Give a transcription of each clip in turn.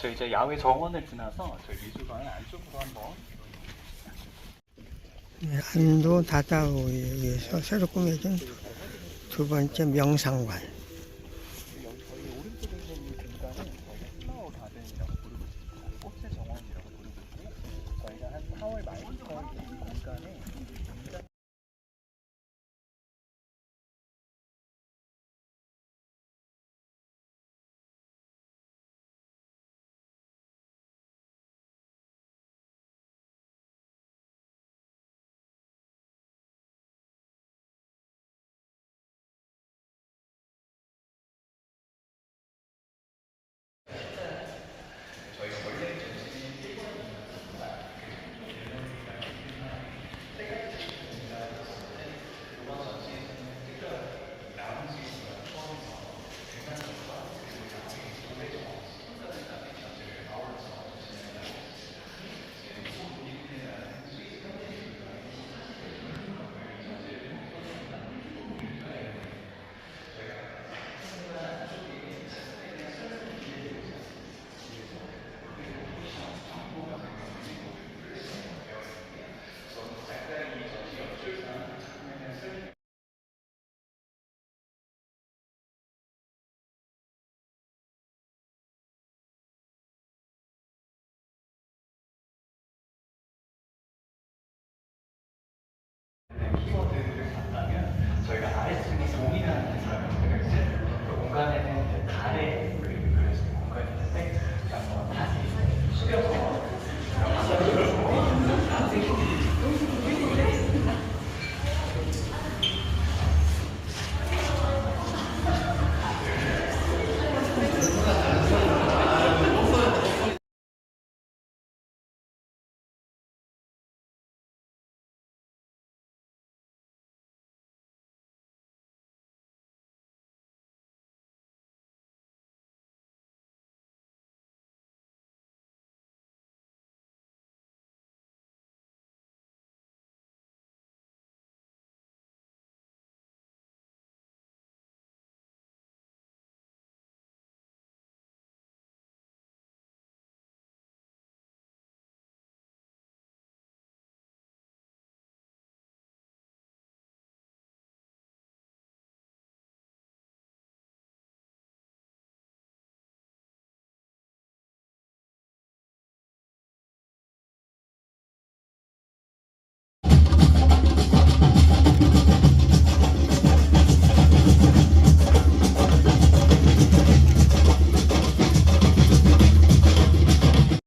저희 이제 야외 정원을 지나서 저희 미술관 안쪽으로 한번. 네, 안도 다다오에 의해서 새로 꾸며진 두 번째 명상관. 저희 오른쪽에서 이 공간은 플라워 가든이라고 부르고 있습니다. 꽃의 정원이라고 부르고 있고, 저희가 한 4월 말부터 이 공간에 키워드를 봤다면 저희가 아래층이 동이라는 생각을 그 공간에는 이제 달의 그림을 그려진 공간이 있는데 한번 다시 숙여서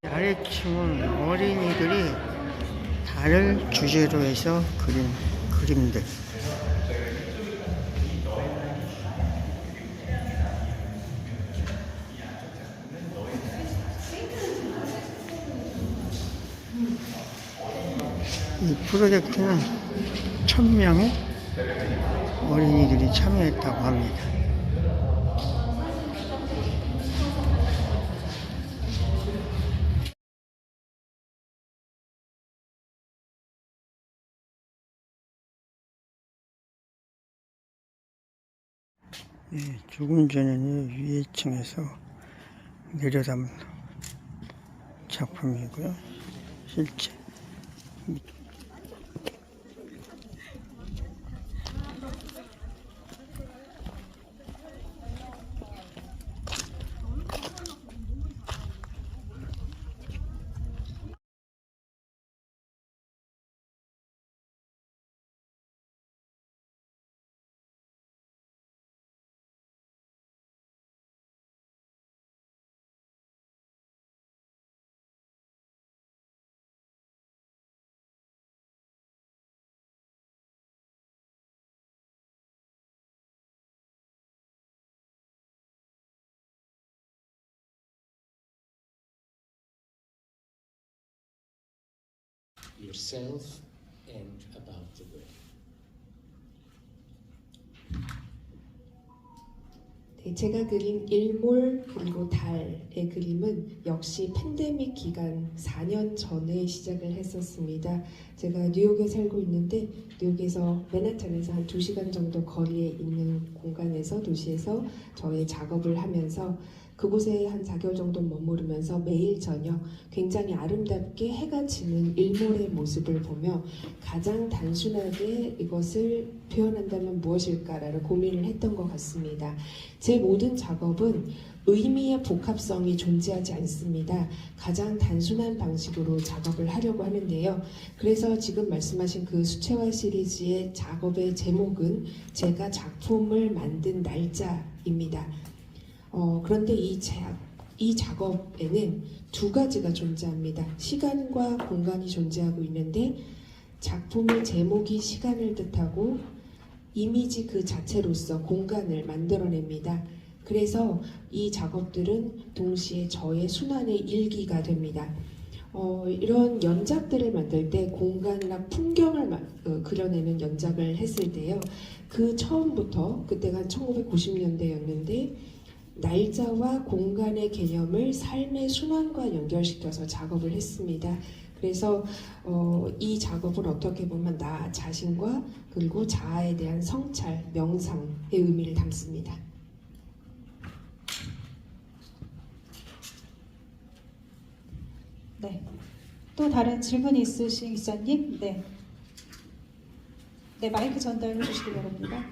아래층은 어린이들이 달을 주제로 해서 그린 그림들. 이 프로젝트는 1000명의 어린이들이 참여했다고 합니다. 예, 조금 전에는 위에 층에서 내려담은 작품이고요. 실제 yourself and about the world. 네, 제가 그린 일몰 그리고 달의 그림은 역시 팬데믹 기간 4년 전에 시작을 했었습니다. 제가 뉴욕에 살고 있는데 뉴욕에서 맨하탄에서 한 2시간 정도 거리에 있는 공간에서 도시에서 저의 작업을 하면서 그곳에 한 4개월 정도 머무르면서 매일 저녁 굉장히 아름답게 해가 지는 일몰의 모습을 보며 가장 단순하게 이것을 표현한다면 무엇일까라는 고민을 했던 것 같습니다. 제 모든 작업은 의미의 복합성이 존재하지 않습니다. 가장 단순한 방식으로 작업을 하려고 하는데요. 그래서 지금 말씀하신 그 수채화 시리즈의 작업의 제목은 제가 작품을 만든 날짜입니다. 그런데 이 작업에는 두 가지가 존재합니다. 시간과 공간이 존재하고 있는데 작품의 제목이 시간을 뜻하고 이미지 그 자체로서 공간을 만들어냅니다. 그래서 이 작업들은 동시에 저의 순환의 일기가 됩니다. 이런 연작들을 만들 때 공간이나 풍경을 그려내는 연작을 했을 때요. 그 처음부터 그때가 1990년대였는데 날짜와 공간의 개념을 삶의 순환과 연결시켜서 작업을 했습니다. 그래서 이 작업은 어떻게 보면 나 자신과 그리고 자아에 대한 성찰, 명상의 의미를 담습니다. 네. 또 다른 질문이 있으신 기자님? 네. 네, 마이크 전달해 주시기 바랍니다.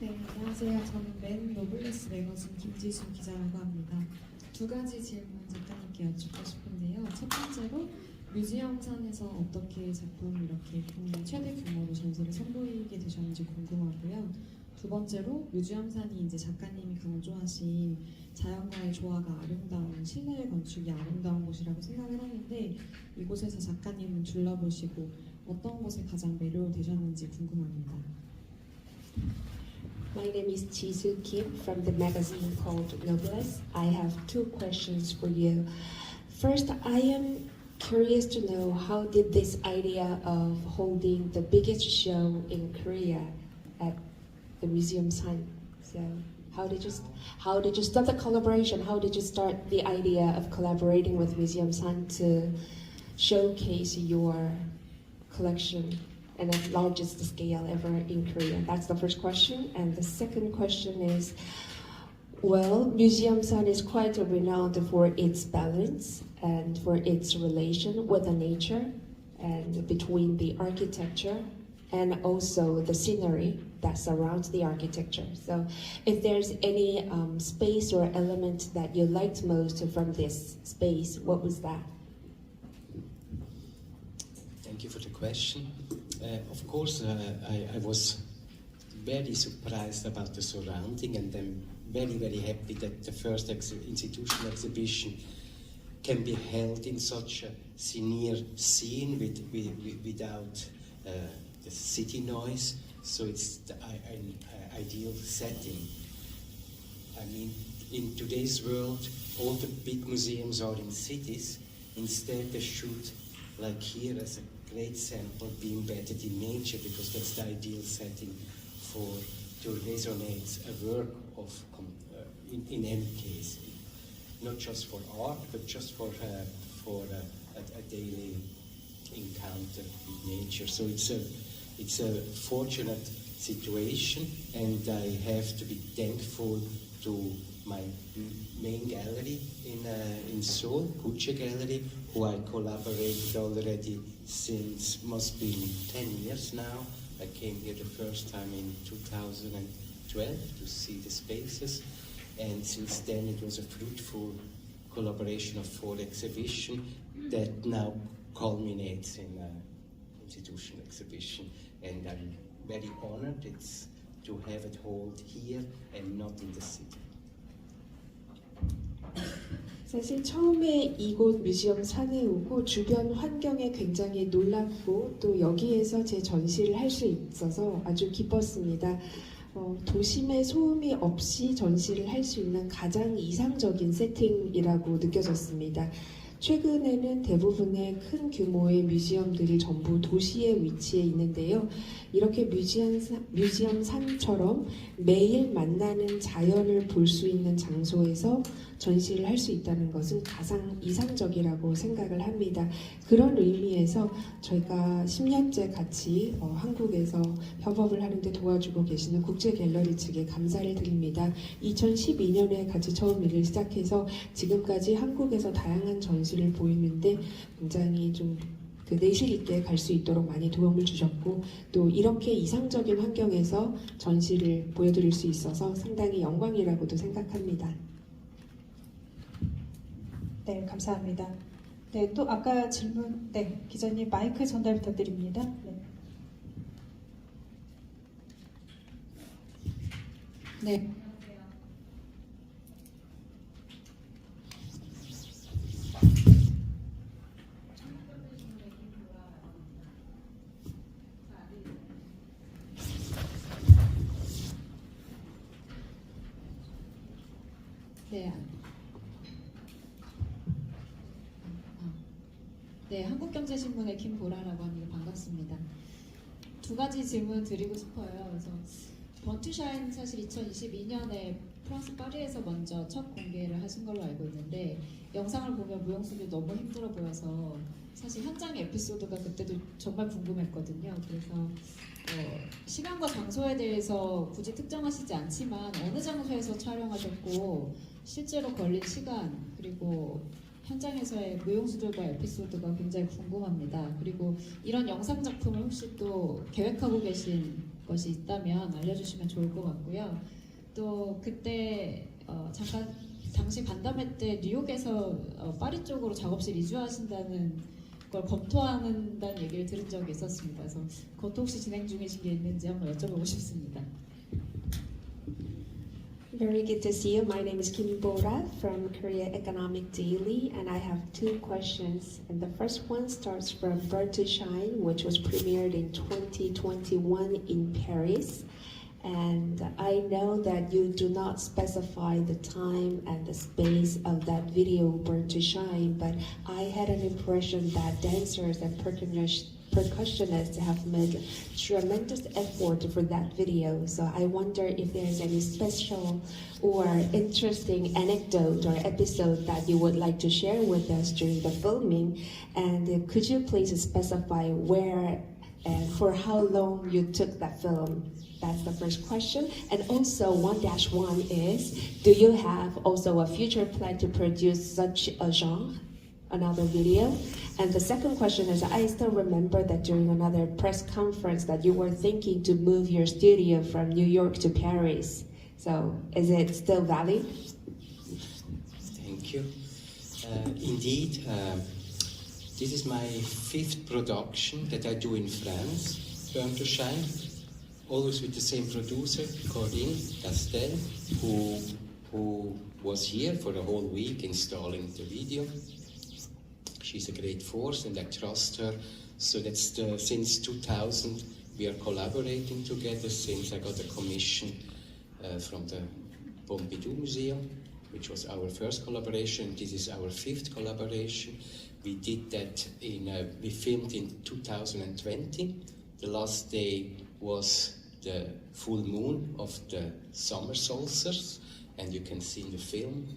네, 안녕하세요. 저는 맨 노블레스 매거진 김지순 기자라고 합니다. 두 가지 질문 작가님께 여쭙고 싶은데요. 첫 번째로 뮤지엄산에서 어떻게 작품을 이렇게 국내 최대 규모로 전시를 선보이게 되셨는지 궁금하고요. 두 번째로 뮤지엄산이 이제 작가님이 강조하신 자연과의 조화가 아름다운 실내 건축이 아름다운 곳이라고 생각을 하는데 이곳에서 작가님은 둘러보시고 어떤 것에 가장 매료되셨는지 궁금합니다. My name is Jisoo Kim from the magazine called Noblesse. I have two questions for you. First, I am curious to know how did this idea of holding the biggest show in Korea at the Museum Sun? So how did you start the collaboration? How did you start the idea of collaborating with Museum Sun to showcase your collection and at largest scale ever in Korea? That's the first question. And the second question is, well, Museum Sun is quite renowned for its balance and for its relation with the nature and between the architecture and also the scenery that surrounds the architecture. So if there's any space or element that you liked most from this space, what was that? Thank you for the question. Of course, I was very surprised about the surrounding, and I'm very, very happy that the first institutional exhibition can be held in such a scenic scene without the city noise. So it's an ideal setting. I mean, in today's world, all the big museums are in cities. Instead, they should, like here as a great sample, be embedded in nature, because that's the ideal setting to resonate a work of, in any case, not just for art, but just for a daily encounter with nature. So it's a fortunate situation, and I have to be thankful to my main gallery in Seoul, Gucci Gallery, who I collaborated already since must be 10 years now. I came here the first time in 2012 to see the spaces, and since then it was a fruitful collaboration of 4 exhibitions that now culminates in an institutional exhibition, and I'm very honored to have it hold here and not in the city. 사실 처음에 이곳 뮤지엄 산에 오고 주변 환경에 굉장히 놀랍고 또 여기에서 제 전시를 할 수 있어서 아주 기뻤습니다. 도심의 소음이 없이 전시를 할 수 있는 가장 이상적인 세팅이라고 느껴졌습니다. 최근에는 대부분의 큰 규모의 뮤지엄들이 전부 도시에 위치해 있는데요. 이렇게 뮤지엄 산처럼 매일 만나는 자연을 볼 수 있는 장소에서 전시를 할 수 있다는 것은 가장 이상적이라고 생각을 합니다. 그런 의미에서 저희가 10년째 같이 한국에서 협업을 하는데 도와주고 계시는 국제갤러리 측에 감사를 드립니다. 2012년에 같이 처음 일을 시작해서 지금까지 한국에서 다양한 전시를 보이는데 굉장히 좀 내실 있게 갈 수 있도록 많이 도움을 주셨고 또 이렇게 이상적인 환경에서 전시를 보여드릴 수 있어서 상당히 영광이라고도 생각합니다. 네, 감사합니다. 네, 또 아까 질문, 네, 기자님 마이크 전달 부탁드립니다. 네. 네. 네, 한국경제신문의 김보라라고 합니다. 반갑습니다. 두 가지 질문 드리고 싶어요. 그래서 번투샤인 사실 2022년에 프랑스 파리에서 먼저 첫 공개를 하신 걸로 알고 있는데 영상을 보면 무용수들 너무 힘들어 보여서 사실 현장의 에피소드가 그때도 정말 궁금했거든요. 그래서 시간과 장소에 대해서 굳이 특정하시지 않지만 어느 장소에서 촬영하셨고 실제로 걸린 시간 그리고 현장에서의 무용수들과의 에피소드가 굉장히 궁금합니다. 그리고 이런 영상 작품을 혹시 또 계획하고 계신 것이 있다면 알려주시면 좋을 것 같고요. 또 그때 잠깐 당시 간담회 때 뉴욕에서 파리 쪽으로 작업실 이주하신다는 걸 검토한다는 얘기를 들은 적이 있었습니다. 그래서 그것도 혹시 진행 중이신 게 있는지 한번 여쭤보고 싶습니다. Very good to see you. My name is Kim Bora from Korea Economic Daily, and I have two questions. And the first one starts from Bird to Shine, which was premiered in 2021 in Paris. And I know that you do not specify the time and the space of that video, Bird to Shine, but I had an impression that dancers and percussionists have made tremendous effort for that video. So I wonder if there's any special or interesting anecdote or episode that you would like to share with us during the filming. And could you please specify where and for how long you took that film? That's the first question. And also 1-1 is, do you have also a future plan to produce such a genre? Another video. And the second question is, I still remember that during another press conference that you were thinking to move your studio from New York to Paris. So is it still valid? Thank you. Indeed, this is my 5th production that I do in France, Burn to Shine, always with the same producer, Corinne Castel, who was here for a whole week installing the video. She's a great force and I trust her. So that's since 2000 we are collaborating together, since I got a commission from the Pompidou Museum, which was our first collaboration. This is our 5th collaboration. We did that we filmed in 2020. The last day was the full moon of the summer solstice. And you can see in the film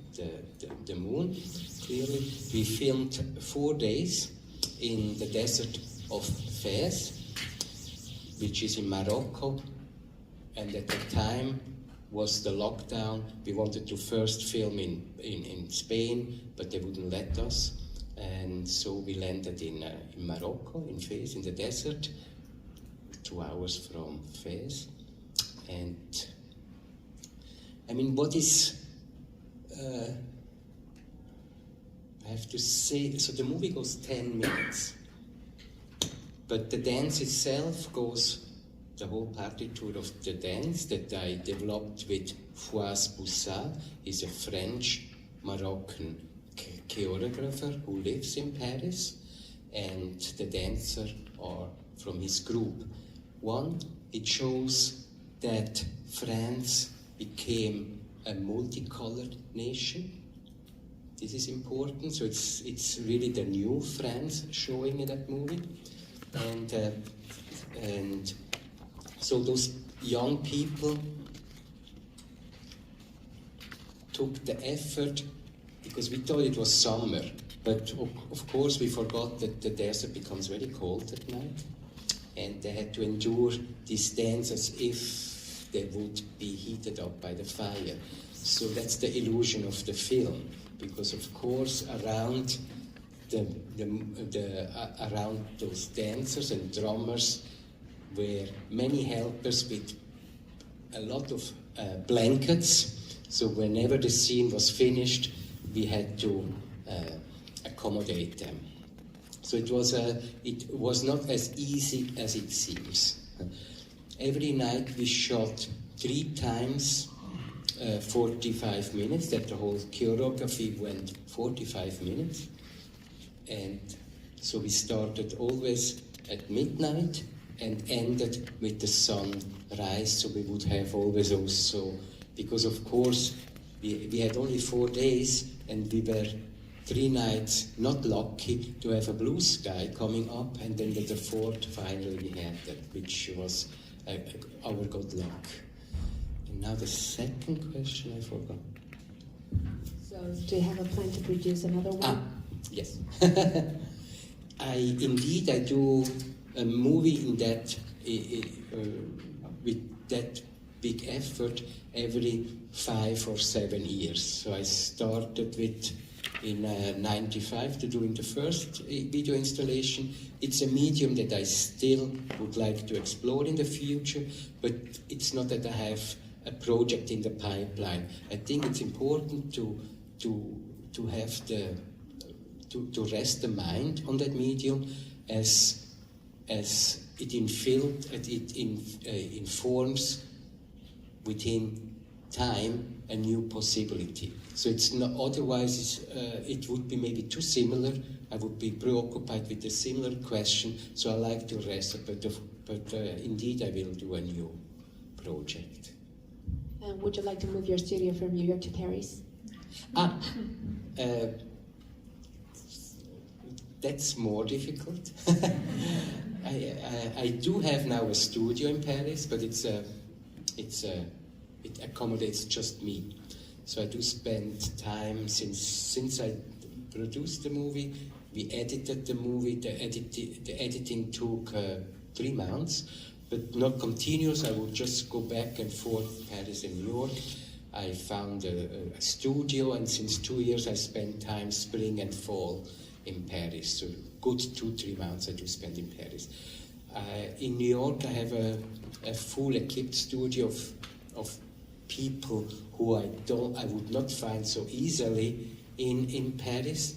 the moon clearly. We filmed 4 days in the desert of Fez, which is in Morocco. And at the time was the lockdown. We wanted to first film in Spain, but they wouldn't let us. And so we landed in Morocco, in Fez, in the desert, 2 hours from Fez. And I mean, what is, I have to say, so the movie goes 10 minutes, but the dance itself goes, the whole partiture of the dance that I developed with Fouass Boussat. He's a French-Moroccan choreographer who lives in Paris, and the dancers are from his group. One, it shows that France became a multicolored nation. This is important. So it's really the new friends showing in that movie, and so those young people took the effort because we thought it was summer, but of course we forgot that the desert becomes very cold at night, and they had to endure these dance as if they would be heated up by the fire. So that's the illusion of the film, because of course around around those dancers and drummers were many helpers with a lot of blankets. So whenever the scene was finished, we had to accommodate them. So it was not as easy as it seems. Every night we shot 3 times 45 minutes, that the whole choreography went 45 minutes. And so we started always at midnight and ended with the sunrise, so we would have always also, because of course we had only 4 days and we were 3 nights not lucky to have a blue sky coming up, and then with the 4th finally we had that, which was our good luck. And now the second question I forgot. So do you have a plan to produce another one? Yes. I do a movie in that with that big effort every 5 or 7 years. So I started with in 95 to doing the first video installation. It's a medium that I still would like to explore in the future, but it's not that I have a project in the pipeline. I think it's important to have to rest the mind on that medium as it informs within time a new possibility. So it's not, otherwise it would be maybe too similar. I would be preoccupied with a similar question, so I like to rest, but indeed I will do a new project. And would you like to move your studio from New York to Paris? That's more difficult. I do have now a studio in Paris, but it accommodates just me. So I do spend time since I produced the movie. We edited the movie. The editing took 3 months, but not continuous. I would just go back and forth, Paris and New York. I found a studio, and since 2 years I spend time spring and fall in Paris. So good 2-3 months I do spend in Paris. In New York I have a full equipped studio of people who I would not find so easily in Paris.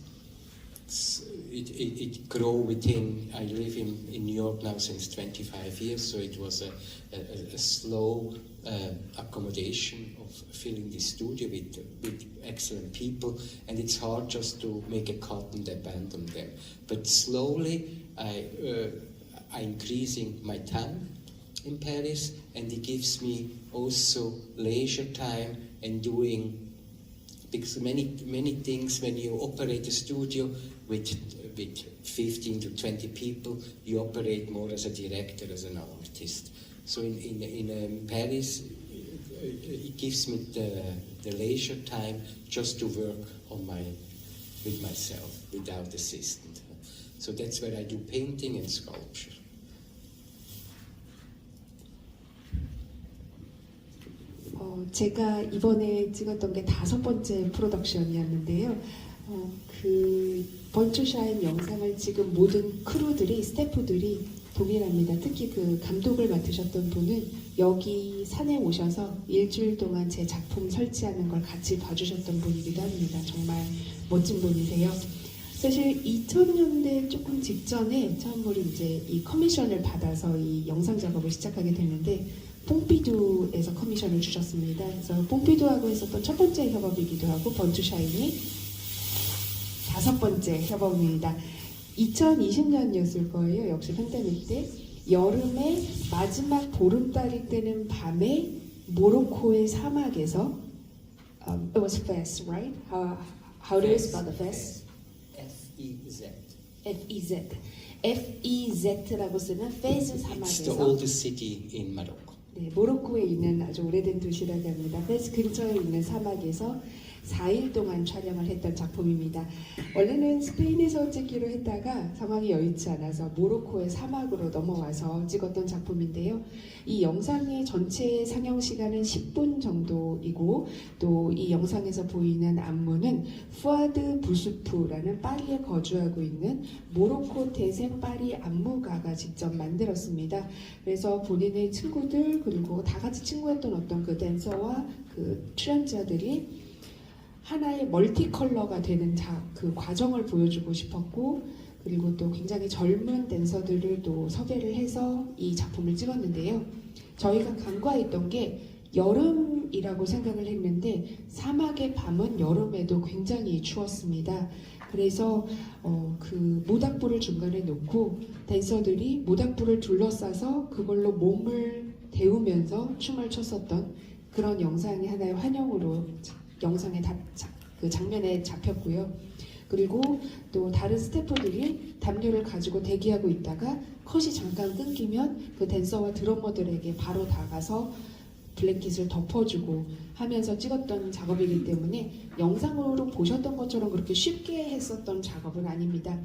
It grew within. I live in New York now since 25 years, so it was a slow accommodation of filling the studio with excellent people, and it's hard just to make a cut and abandon them. But slowly I'm increasing my time in Paris, and it gives me also leisure time and doing, because many things when you operate a studio with 15 to 20 people, you operate more as a director, as an artist. So in Paris, it gives me the leisure time just to work with myself without assistant. So that's where I do painting and sculpture. 제가 이번에 찍었던 게 5번째 프로덕션이었는데요. 그 번추샤인 영상을 찍은 모든 크루들이, 스태프들이 동일합니다. 특히 그 감독을 맡으셨던 분은 여기 산에 오셔서 일주일 동안 제 작품 설치하는 걸 같이 봐주셨던 분이기도 합니다. 정말 멋진 분이세요. 사실 2000년대 조금 직전에 처음으로 이제 이 커미션을 받아서 이 영상 작업을 시작하게 됐는데, 뽕피두에서 커미션을 주셨습니다. 그래서 뽕피두하고 했었던 첫 번째 협업이기도 하고, 번추샤인이 5번째 협업입니다. 2020년이었을 거예요. 역시 팬데믹 때 여름에 마지막 보름달이 뜨는 밤에 모로코의 사막에서 it was fast, right? How do you spell the fez? F-E-Z. F-E-Z. F-E-Z라고 쓰는 페즈 It's the 사막에서 oldest city in Morocco. 네, 모로코에 있는 아주 오래된 도시라고 합니다. 페즈 근처에 있는 사막에서 4일 동안 촬영을 했던 작품입니다. 원래는 스페인에서 찍기로 했다가 상황이 여의치 않아서 모로코의 사막으로 넘어와서 찍었던 작품인데요. 이 영상의 전체 상영 시간은 10분 정도이고 또 이 영상에서 보이는 안무는 푸아드 부수프라는 파리에 거주하고 있는 모로코 태생 파리 안무가가 직접 만들었습니다. 그래서 본인의 친구들 그리고 다 같이 친구였던 어떤 그 댄서와 그 출연자들이 하나의 멀티컬러가 되는 그 과정을 보여주고 싶었고 그리고 또 굉장히 젊은 댄서들을 또 섭외를 해서 이 작품을 찍었는데요. 저희가 간과했던 게 여름이라고 생각을 했는데 사막의 밤은 여름에도 굉장히 추웠습니다. 그래서 그 모닥불을 중간에 놓고 댄서들이 모닥불을 둘러싸서 그걸로 몸을 데우면서 춤을 췄었던 그런 영상이 하나의 환영으로 영상에 그 장면에 잡혔고요. 그리고 또 다른 스태프들이 담요를 가지고 대기하고 있다가 컷이 잠깐 끊기면 그 댄서와 드러머들에게 바로 다가서 블랭킷을 덮어주고 하면서 찍었던 작업이기 때문에 영상으로 보셨던 것처럼 그렇게 쉽게 했었던 작업은 아닙니다.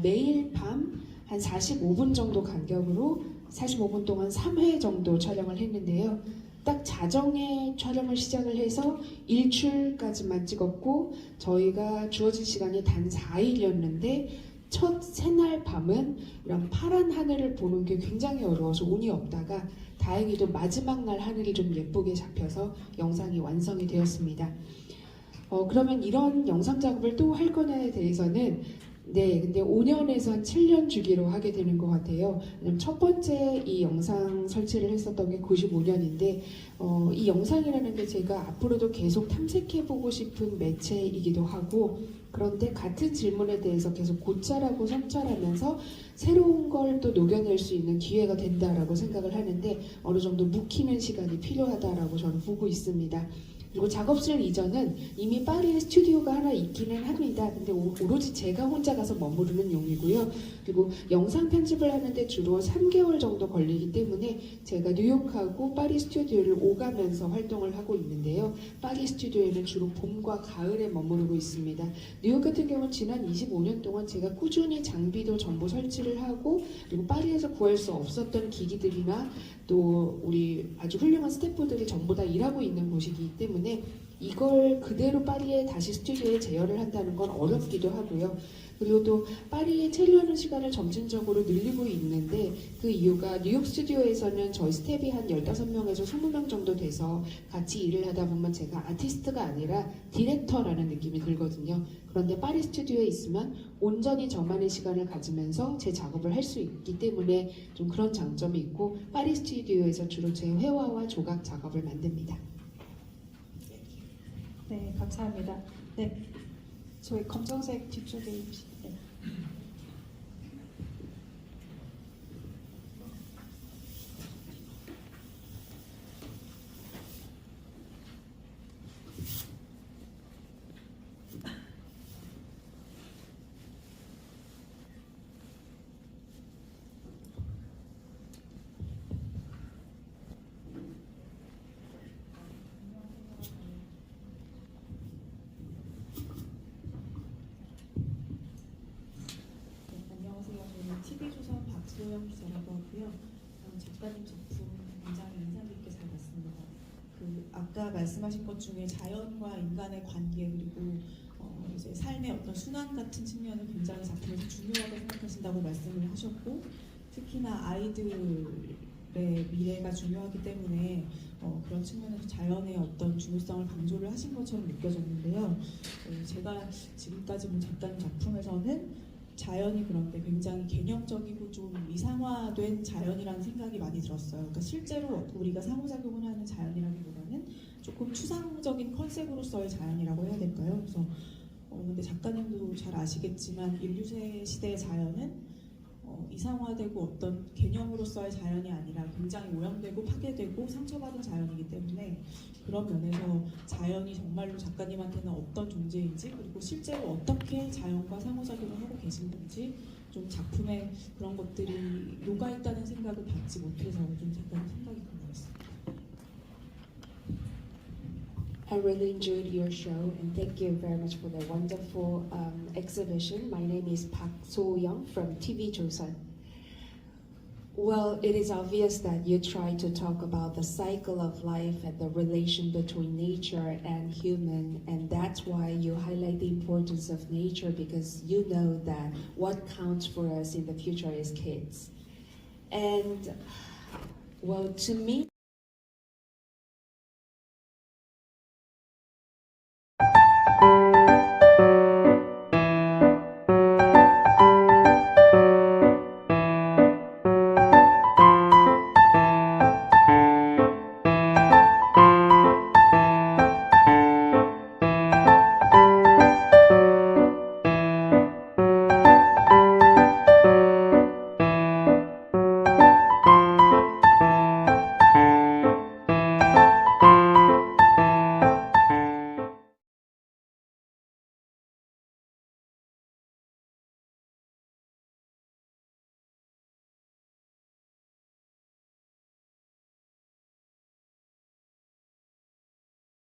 매일 밤 한 45분 정도 간격으로 45분 동안 3회 정도 촬영을 했는데요. 딱 자정에 촬영을 시작을 해서 일출까지만 찍었고 저희가 주어진 시간이 단 4일이었는데 첫 새날 밤은 이런 파란 하늘을 보는 게 굉장히 어려워서 운이 없다가 다행히도 마지막 날 하늘이 좀 예쁘게 잡혀서 영상이 완성이 되었습니다. 그러면 이런 영상 작업을 또 할 거냐에 대해서는 근데 5년에서 한 7년 주기로 하게 되는 것 같아요. 왜냐면 첫 번째 이 영상 설치를 했었던 게 95년인데 이 영상이라는 게 제가 앞으로도 계속 탐색해보고 싶은 매체이기도 하고 그런데 같은 질문에 대해서 계속 고찰하고 성찰하면서 새로운 걸 또 녹여낼 수 있는 기회가 된다라고 생각을 하는데 어느 정도 묵히는 시간이 필요하다라고 저는 보고 있습니다. 그리고 작업실 이전은 이미 파리에 스튜디오가 하나 있기는 합니다. 근데 오로지 제가 혼자 가서 머무르는 용이고요. 그리고 영상 편집을 하는데 주로 3개월 정도 걸리기 때문에 제가 뉴욕하고 파리 스튜디오를 오가면서 활동을 하고 있는데요. 파리 스튜디오에는 주로 봄과 가을에 머무르고 있습니다. 뉴욕 같은 경우는 지난 25년 동안 제가 꾸준히 장비도 전부 설치를 하고 그리고 파리에서 구할 수 없었던 기기들이나 또 우리 아주 훌륭한 스태프들이 전부 다 일하고 있는 곳이기 때문에 이걸 그대로 파리에 다시 스튜디오에 재현을 한다는 건 어렵기도 하고요. 그리고 또 파리에 체류하는 시간을 점진적으로 늘리고 있는데 그 이유가 뉴욕 스튜디오에서는 저희 스텝이 한 15명에서 20명 정도 돼서 같이 일을 하다 보면 제가 아티스트가 아니라 디렉터라는 느낌이 들거든요. 그런데 파리 스튜디오에 있으면 온전히 저만의 시간을 가지면서 제 작업을 할 수 있기 때문에 좀 그런 장점이 있고 파리 스튜디오에서 주로 제 회화와 조각 작업을 만듭니다. 네, 감사합니다. 네, 저희 검정색 뒤쪽에 네. TV조선 박소영 기자라고 하고요. 작가님 작품 굉장히 인상 깊게 잘 봤습니다. 아까 말씀하신 것 중에 자연과 인간의 관계 그리고 이제 삶의 어떤 순환 같은 측면을 굉장히 작품에서 중요하게 생각하신다고 말씀을 하셨고 특히나 아이들의 미래가 중요하기 때문에 그런 측면에서 자연의 어떤 중요성을 강조를 하신 것처럼 느껴졌는데요. 제가 지금까지 본 작가님 작품에서는 자연이 그런데 굉장히 개념적이고 좀 이상화된 자연이라는 생각이 많이 들었어요. 그러니까 실제로 우리가 상호작용을 하는 자연이라기보다는 조금 추상적인 컨셉으로서의 자연이라고 해야 될까요? 그래서 근데 작가님도 잘 아시겠지만 인류세 시대의 자연은 이상화되고 어떤 개념으로서의 자연이 아니라 굉장히 오염되고 파괴되고 상처받은 자연이기 때문에 그런 면에서 자연이 정말로 작가님한테는 어떤 존재인지 그리고 실제로 어떻게 자연과 상호작용을 하고 계신 건지 좀 작품에 그런 것들이 녹아있다는 생각을 받지 못해서 좀 작가님 생각이 그랬습니다. I really enjoyed your show and thank you very much for the wonderful exhibition. My name is Park So-young from TV Joseon. Well, it is obvious that you try to talk about the cycle of life and the relation between nature and human, and that's why you highlight the importance of nature because you know that what counts for us in the future is kids. And well, to me,